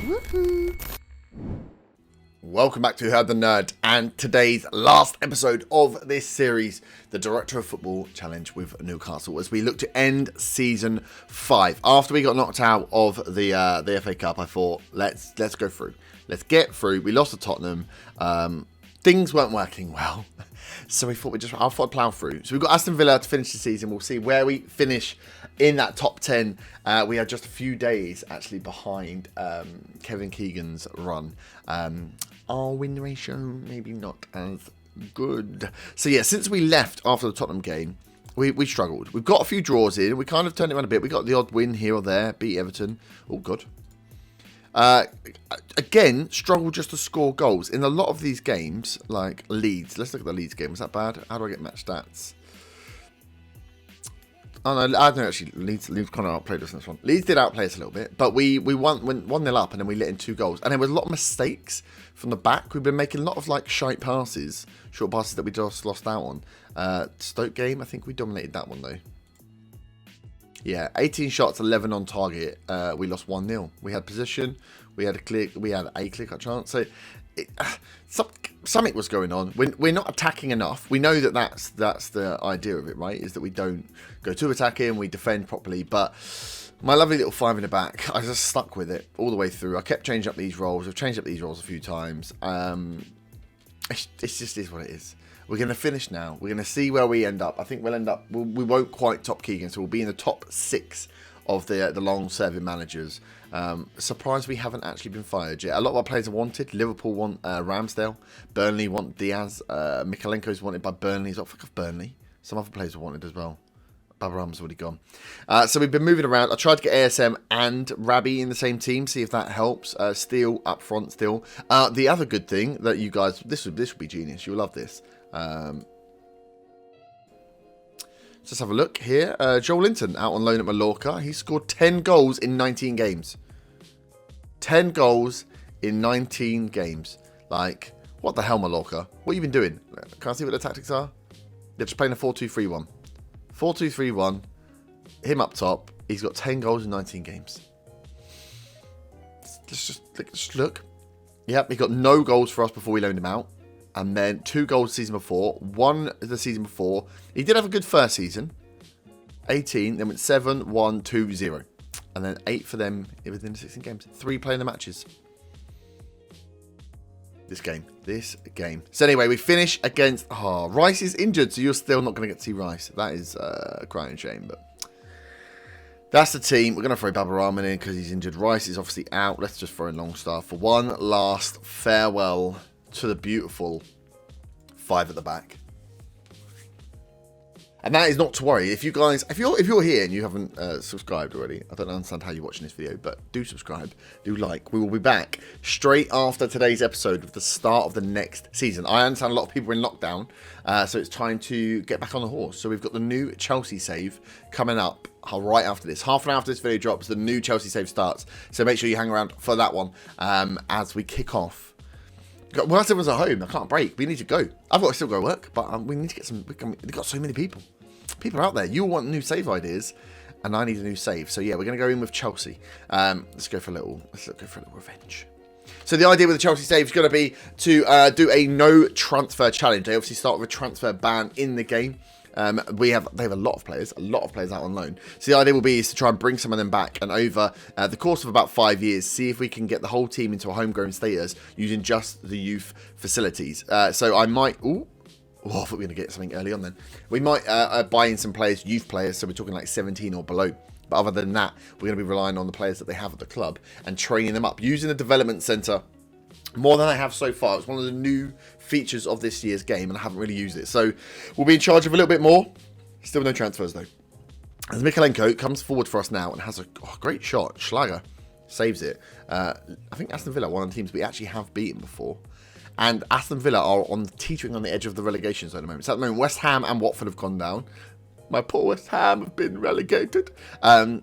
Woohoo! Welcome back to Who Heard the Nerd, and today's last episode of this series, the Director of Football Challenge with Newcastle, as we look to end Season 5. After we got knocked out of the FA Cup, I thought, let's go through. Let's get through. We lost to Tottenham. Things weren't working well. So we thought I'll plough through. So we've got Aston Villa to finish the season. We'll see where we finish in that top 10. We are just a few days actually behind Kevin Keegan's run. Our win ratio maybe not as good. So yeah, since we left after the Tottenham game, we struggled. We've got a few draws in. We kind of turned it around a bit. We got the odd win here or there. Beat Everton. Oh, good. Again, struggle just to score goals. In a lot of these games, like Leeds. Let's look at the Leeds game. Was that bad? How do I get match stats? Oh, no, I don't know, actually. Leeds kind of outplayed us in this one. Leeds did outplay us a little bit, but we went 1-0 up, and then we let in 2 goals. And there was a lot of mistakes from the back. We've been making a lot of, like, short passes that we just lost out on. Stoke game, I think we dominated that one, though. Yeah, 18 shots, 11 on target. We lost 1-0. We had position. We had a clear-cut chance. So something was going on. We're not attacking enough. We know that's the idea of it, right? Is that we don't go to attacking, we defend properly. But my lovely little 5 in the back, I just stuck with it all the way through. I kept changing up these roles. I've changed up these roles a few times. It just is what it is. We're going to finish now. We're going to see where we end up. I think we'll end up... We won't quite top Keegan, so we'll be in the top 6 of the long-serving managers. Surprised we haven't actually been fired yet. A lot of our players are wanted. Liverpool want Ramsdale. Burnley want Diaz. Mikalenko's wanted by Burnley. He's off of Burnley. Some other players are wanted as well. Babaram's already gone. So we've been moving around. I tried to get ASM and Rabbi in the same team, see if that helps. Steele up front still. The other good thing that you guys... This would be genius. You'll love this. Let's have a look here. Joel Linton out on loan at Mallorca. He scored 10 goals in 19 games. 10 goals in 19 games. Like, what the hell, Mallorca? What have you been doing? Can I see what the tactics are? They're just playing a 4-2-3-1. 4-2-3-1. Him up top. He's got 10 goals in 19 games. Let's just look. Yep, he got no goals for us before we loaned him out. And then 2 goals the season before. 1 the season before. He did have a good first season. 18. Then went 7, 1, 2, 0. And then 8 for them within 16 games. 3 playing the matches. This game. So anyway, we finish against... Oh, Rice is injured, so you're still not going to get to see Rice. That is a crying shame, but... That's the team. We're going to throw Babarama in because he's injured. Rice is obviously out. Let's just throw in Longstaff for one last farewell to the beautiful 5 at the back. And that is not to worry. If you guys, if you're here and you haven't subscribed already, I don't understand how you're watching this video, but do subscribe, do like. We will be back straight after today's episode with the start of the next season. I understand a lot of people are in lockdown, so it's time to get back on the horse. So we've got the new Chelsea save coming up right after this. Half an hour after this video drops, the new Chelsea save starts. So make sure you hang around for that one as we kick off. Whilst everyone's at home, I can't break. We need to go. I've got to still go to work, but we need to get some... We've got so many people. People are out there. You all want new save ideas, and I need a new save. So yeah, we're going to go in with Chelsea. Let's go for a little revenge. So the idea with the Chelsea save is going to be to do a no transfer challenge. They obviously start with a transfer ban in the game. They have a lot of players out on loan. So the idea will be is to try and bring some of them back, and over the course of about 5 years, see if we can get the whole team into a homegrown status using just the youth facilities. So I might... I thought we were going to get something early on then. We might buy in some players, youth players, so we're talking like 17 or below. But other than that, we're going to be relying on the players that they have at the club and training them up, using the development centre more than I have so far. It's one of the new features of this year's game, and I haven't really used it. So we'll be in charge of a little bit more. Still no transfers, though. As Mikalenko comes forward for us now and has a great shot. Schlager saves it. I think Aston Villa, one of the teams we actually have beaten before. And Aston Villa are teetering on the edge of the relegation zone at the moment. So at the moment, West Ham and Watford have gone down. My poor West Ham have been relegated. And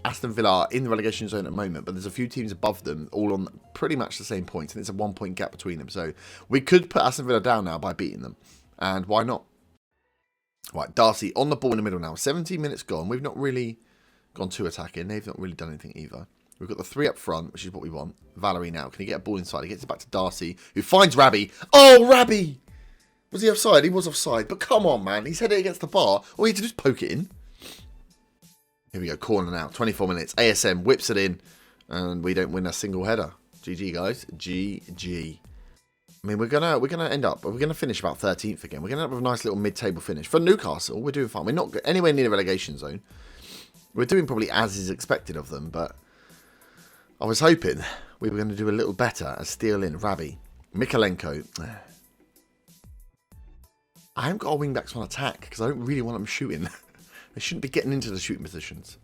Aston Villa are in the relegation zone at the moment, but there's a few teams above them, all on pretty much the same points, and it's a 1-point gap between them. So we could put Aston Villa down now by beating them, and why not? Right, Darcy on the ball in the middle now. 17 minutes gone. We've not really gone to attacking. They've not really done anything either. We've got the 3 up front, which is what we want. Valerie now. Can he get a ball inside? He gets it back to Darcy, who finds Rabbi. Oh, Rabbi! Was he offside? He was offside. But come on, man. He's headed against the bar. All you had to do is poke it in. Here we go. Corner now. 24 minutes. ASM whips it in. And we don't win a single header. GG, guys. GG. I mean, we're gonna end up. We're gonna finish about 13th again. We're gonna end up with a nice little mid-table finish for Newcastle. We're doing fine. We're not anywhere near the relegation zone. We're doing probably as is expected of them, but I was hoping we were going to do a little better as steal in Rabbi, Mikalenko. I haven't got our wing backs on attack because I don't really want them shooting. They shouldn't be getting into the shooting positions.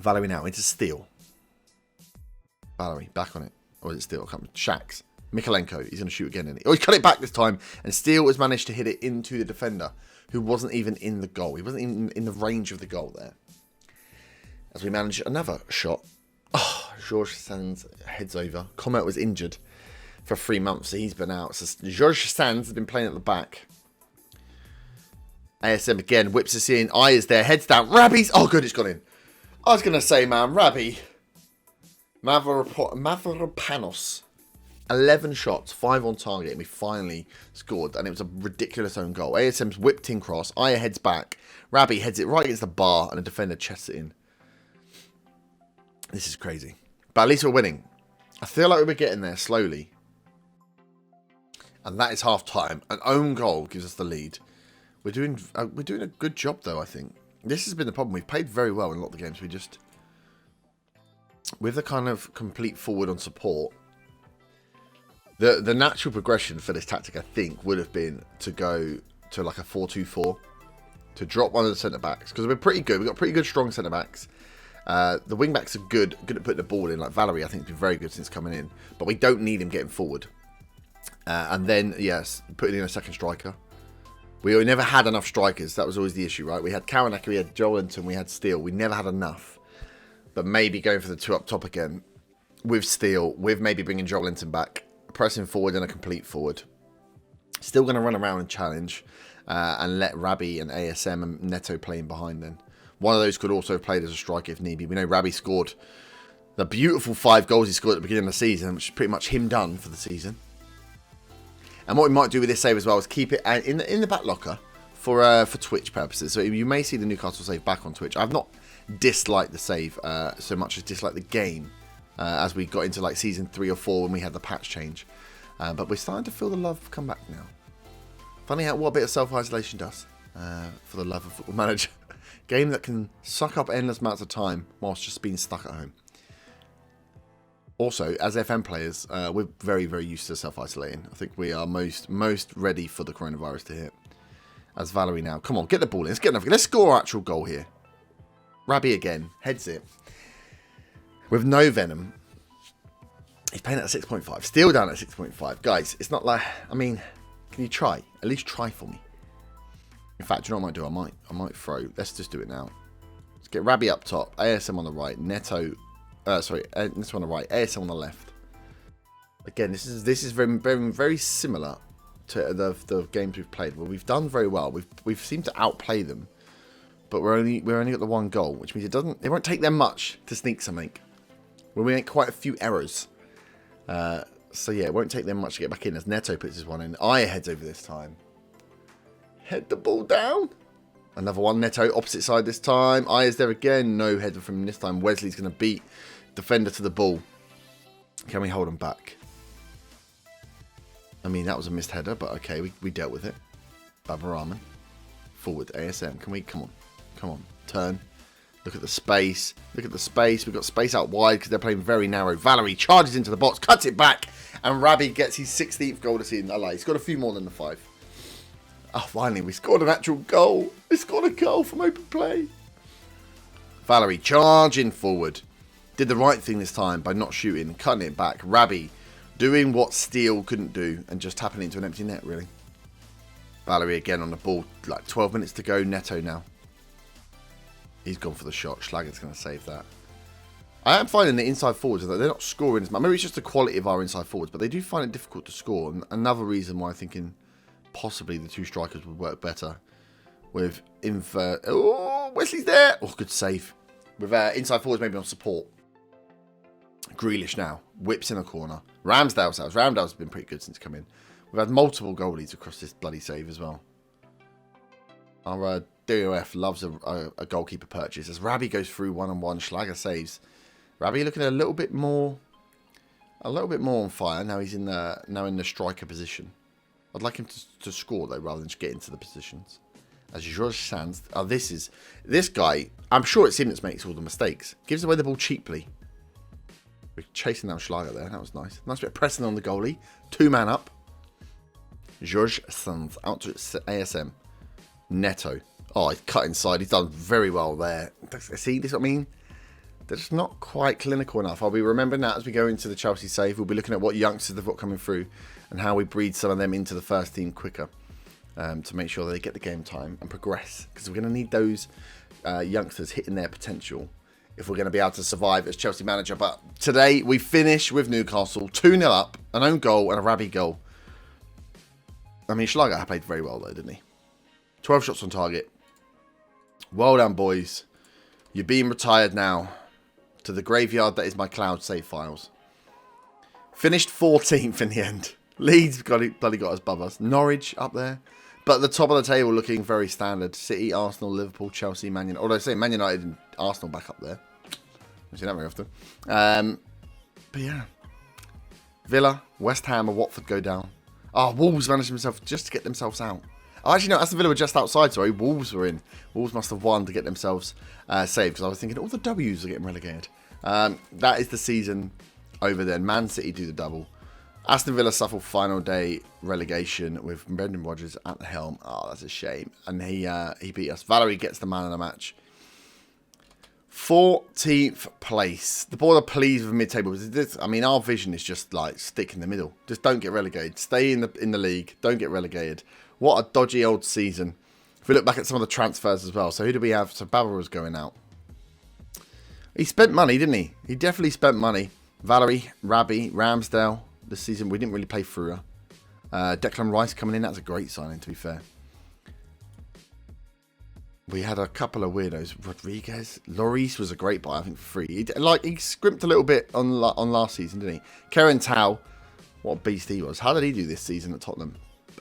Valerie now into steal. Valerie back on it, or is it steal? Shax. Mikalenko, he's going to shoot again. Isn't he? Oh, he's cut it back this time. And Steele has managed to hit it into the defender, who wasn't even in the goal. He wasn't even in the range of the goal there. As we manage another shot. Oh, Georges Sands heads over. Comet was injured for 3 months, so he's been out. So Georges Sands has been playing at the back. ASM again, whips us in. Eye is there, heads down. Rabbi's. Oh, good, it's gone in. I was going to say, man, Rabbi. Mavropanos. 11 shots, 5 on target, and we finally scored. And it was a ridiculous own goal. ASM's whipped in cross. Aya heads back. Rabbi heads it right against the bar, and the defender chests it in. This is crazy. But at least we're winning. I feel like we were getting there slowly. And that is half time. An own goal gives us the lead. We're doing a good job, though, I think. This has been the problem. We've played very well in a lot of the games. We just... With the kind of complete forward on support... The natural progression for this tactic, I think, would have been to go to like a 4-2-4. To drop one of the centre-backs. Because we're pretty good. We've got pretty good, strong centre-backs. The wing-backs are good at putting the ball in. Like Valerie, I think, has been very good since coming in. But we don't need him getting forward. And then, yes, putting in a second striker. We never had enough strikers. That was always the issue, right? We had Kawanaka, we had Joelinton, we had Steele. We never had enough. But maybe going for the 2 up top again. With Steele, with maybe bringing Joelinton back. Pressing forward and a complete forward. Still going to run around and challenge. And let Rabbi and ASM and Neto playing behind then. One of those could also have played as a striker if need be. We know Rabbi scored the beautiful 5 goals he scored at the beginning of the season, which is pretty much him done for the season. And what we might do with this save as well is keep it in the back locker for Twitch purposes. So you may see the Newcastle save back on Twitch. I've not disliked the save so much as disliked the game as we got into like season 3 or 4 when we had the patch change. But we're starting to feel the love come back now. Funny how what a bit of self-isolation does for the love of Football Manager. Game that can suck up endless amounts of time whilst just being stuck at home. Also, as FM players, we're very, very used to self-isolating. I think we are most ready for the coronavirus to hit. As Valerie now. Come on, get the ball in. Let's get another. Let's score our actual goal here. Rabbi again. Heads it. With no venom. He's playing at a 6.5. Still down at 6.5. Guys, it's not like... I mean, can you try? At least try for me. In fact, you know what I might do? I might throw. Let's just do it now. Let's get Rabbi up top. ASM on the right. Neto... Neto on the right. ASM on the left. Again, this is very, very, very similar to the games we've played. Where we've done very well. We've seemed to outplay them. But we're only got the 1 goal. Which means it won't take them much to sneak something. When we make quite a few errors. So yeah, it won't take them much to get back in as Neto puts his one in. Aya heads over this time. Head the ball down. Another one. Neto opposite side this time. Aya's there again. No header from him this time. Wesley's going to beat defender to the ball. Can we hold him back? I mean, that was a missed header, but okay, we dealt with it. Babaraman. Forward. ASM. Can we? Come on. Turn. Look at the space. Look at the space. We've got space out wide because they're playing very narrow. Valerie charges into the box, cuts it back, and Rabbi gets his 16th goal this season. I lie. He's got a few more than the 5. Oh, finally, we scored an actual goal. We scored a goal from open play. Valerie charging forward. Did the right thing this time by not shooting, cutting it back. Rabbi doing what Steele couldn't do and just tapping into an empty net, really. Valerie again on the ball. Like 12 minutes to go. Neto now. He's gone for the shot. Schlager's going to save that. I am finding the inside forwards, they're not scoring as much. Maybe it's just the quality of our inside forwards, but they do find it difficult to score. And another reason why I'm thinking possibly the 2 strikers would work better with Oh, Wesley's there. Oh, good save. With inside forwards maybe on support. Grealish now. Whips in the corner. Ramsdale's house. Ramsdale's been pretty good since coming. We've had multiple goalies across this bloody save as well. Our DOF loves a goalkeeper purchase. As Rabbi goes through one-on-one, Schlager saves. Rabbi looking a little bit more on fire. Now he's in the striker position. I'd like him to score though, rather than just get into the positions. As George Sands, this guy. I'm sure it's him that makes all the mistakes. Gives away the ball cheaply. We're chasing down Schlager there. That was nice. Nice bit of pressing on the goalie. 2-man up. George Sands out to ASM. Neto. Oh, he's cut inside. He's done very well there. See, this is what I mean? They're just not quite clinical enough. I'll be remembering that as we go into the Chelsea save. We'll be looking at what youngsters they've got coming through and how we breed some of them into the first team quicker to make sure they get the game time and progress. Because we're going to need those youngsters hitting their potential if we're going to be able to survive as Chelsea manager. But today we finish with Newcastle 2-0 up, an own goal and a Rabbi goal. I mean, Schlager played very well though, didn't he? 12 shots on target. Well done, boys. You're being retired now to the graveyard that is my cloud save files. Finished 14th in the end. Leeds bloody got us above us. Norwich up there. But at the top of the table looking very standard. City, Arsenal, Liverpool, Chelsea, Man United. Although I say Man United and Arsenal back up there. Don't see that very often. But yeah. Villa, West Ham and Watford go down. Oh, Wolves managed themselves just to get themselves out. Oh, actually, no, Aston Villa were just outside, sorry. Wolves were in. Wolves must have won to get themselves saved, because I was thinking all the W's are getting relegated. That is the season over then. Man City do the double. Aston Villa suffer final day relegation with Brendan Rodgers at the helm. Oh, that's a shame. And he beat us. Valerie gets the man of the match. 14th place. The board are pleased with mid-table. I mean, our vision is just like stick in the middle. Just don't get relegated. Stay in the league. Don't get relegated. What a dodgy old season. If we look back at some of the transfers as well. So who do we have? So Barbara's going out. He spent money, didn't he? He definitely spent money. Valerie, Rabbi, Ramsdale. This season we didn't really play through her. Declan Rice coming in. That's a great signing, to be fair. We had a couple of weirdos. Rodriguez. Lloris was a great buy, I think, for free. He scrimped a little bit on last season, didn't he? Karen Tao. What a beast he was. How did he do this season at Tottenham?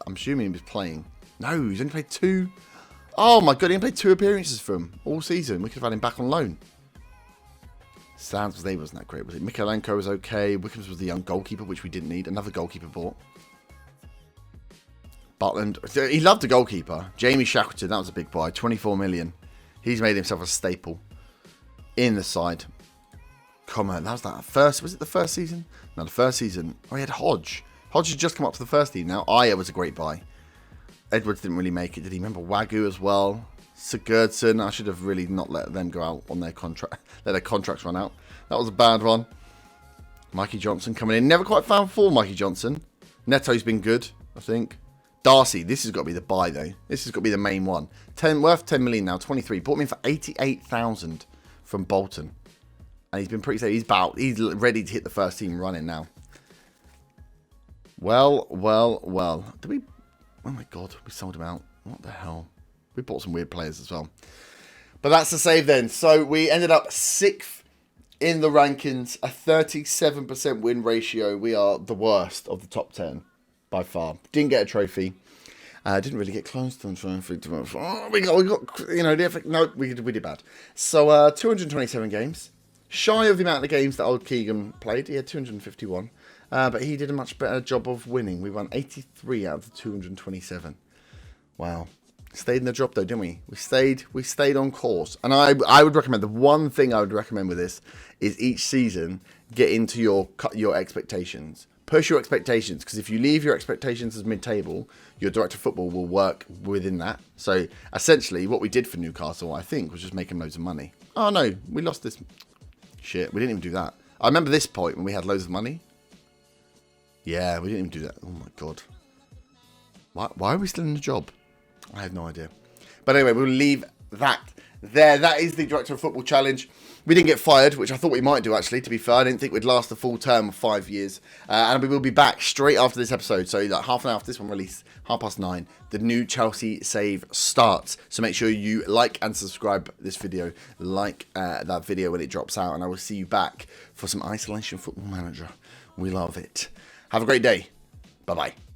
I'm assuming he was playing. No, he's only played 2. Oh my god, he only played 2 appearances for him all season. We could have had him back on loan. Sands wasn't that great, was it? Mikalenko was okay. Wickham's was the young goalkeeper, which we didn't need. Another goalkeeper bought. Butland. He loved the goalkeeper. Jamie Shackleton, that was a big buy. 24 million. He's made himself a staple in the side. Comment. That was that first. Was it the first season? No, the first season. Oh, he had Hodge. Hodge had just come up to the first team now. Aya was a great buy. Edwards didn't really make it, did he? Remember Wagyu as well. Sigurdsson. I should have really not let them go out on their contract. Let their contracts run out. That was a bad one. Mikey Johnson coming in. Never quite found for Mikey Johnson. Neto's been good, I think. Darcy. This has got to be the buy, though. This has got to be the main one. Worth 10 million now. 23. Bought me in for 88,000 from Bolton. And he's been pretty safe. He's ready to hit the first team running now. Well. Did we... Oh my god, we sold him out. What the hell? We bought some weird players as well. But that's the save then. So we ended up 6th in the rankings. A 37% win ratio. We are the worst of the top 10 by far. Didn't get a trophy. Didn't really get close to the trophy. Oh, we got, you know, no, we did bad. So 227 games. Shy of the amount of games that old Keegan played. He had 251. But he did a much better job of winning. We won 83 out of the 227. Wow. Stayed in the drop though, didn't we? We stayed on course. And I would recommend, the one thing I would recommend with this is each season get into your expectations. Push your expectations, because if you leave your expectations as mid-table, your director of football will work within that. So essentially what we did for Newcastle, I think, was just making loads of money. Oh no, we lost this. Shit, we didn't even do that. I remember this point when we had loads of money. Yeah, we didn't even do that. Oh my god. Why are we still in the job? I have no idea. But anyway, we'll leave that there. That is the Director of Football Challenge. We didn't get fired, which I thought we might do, actually, to be fair. I didn't think we'd last the full term of 5 years. And we will be back straight after this episode. So like half an hour after this one released, 9:30, the new Chelsea save starts. So make sure you like and subscribe this video. Like that video when it drops out. And I will see you back for some Isolation Football Manager. We love it. Have a great day. Bye-bye.